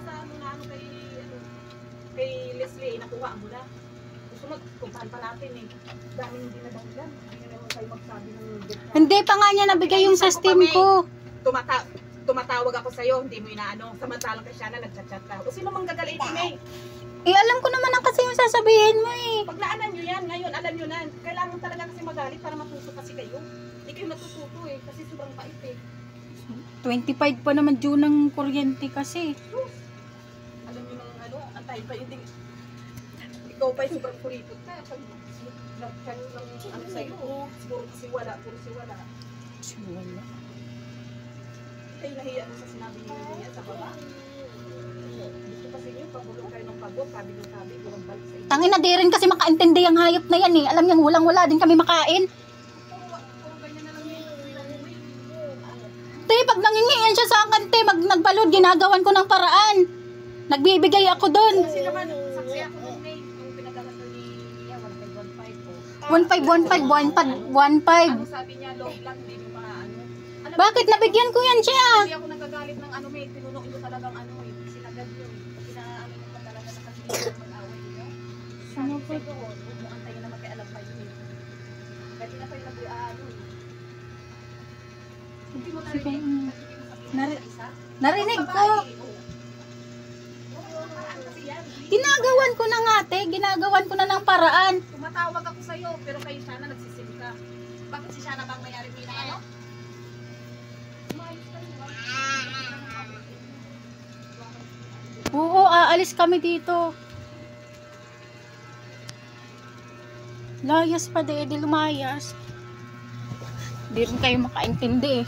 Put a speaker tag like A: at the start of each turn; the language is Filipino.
A: sa ano kay Leslie, nakuha mo na. Susunod, puntahan pa natin eh. Daming hindi na dahilan. Hindi na naman kayo magsabi ng
B: Hindi pa nga niya nabigay yung sa Steam ko.
A: Tumatawag ako sa'yo, hindi mo inaano. Samantalang kay Shana, nagchat-chat ka. O sino mang gagalit, May?
B: Eh, alam ko naman ang kasi yung sasabihin mo eh.
A: Paglaanan nyo yan, ngayon, alam nyo na. Kailangan talaga kasi magalit para matuto kasi kayo. Hindi kayo natututo eh, kasi sobrang pait eh.
B: 25 pa naman due ng kuryente kasi.
A: Alam nyo nang ano, antayin pa hindi. Ikaw pa yung sobrang kuripot ka. Pag nag-chat ng ano sa'yo, siguro kasi wala, puro si wala.
B: Wala.
A: Kayo nahiya mo sa sinabi niya sa baba. Gusto kasi niyo, pabulong kayo ng pagod, sabi, walang balik sa inyo.
B: Tangin na di rin kasi makaintindi ang hayop na yan eh. Alam niyang walang-wala din kami makain.
A: Puro ganyan na lang yun.
B: Te, pag nangingiyan siya sa akin, te, nagbalod, ginagawan ko ng paraan. Nagbibigay ako doon.
A: Kasi naman, saksi ako nung May, yung pinagkakato ni Mia, 1515 po.
B: 1515.
A: Ano sabi niya, low lang, hindi mo ano.
B: Bakit nabigyan ko yan siya?
A: Hindi ako nagagalit ng ano, May, tinunuin ko talagang ano, sinagad yun. Pinaano mo pa talaga na kasi hindi mo mag-away, di ba? Sabi ko sa'yo, huwag mo antayin na magkaalam pa yun eh. Kasi na tayo nag-ano eh. Hindi mo narinig isa.
B: Narinig ko. Ginagawan ko na nga, te. Ginagawan ko na ng paraan.
A: Tumatawag ako sa'yo, pero kayo Shana nagsisim ka. Bakit si Shana bang mayari mo yung ano?
B: Oo, aalis kami dito. Layas pa, de lumayas. Di rin kayo makaintindi eh.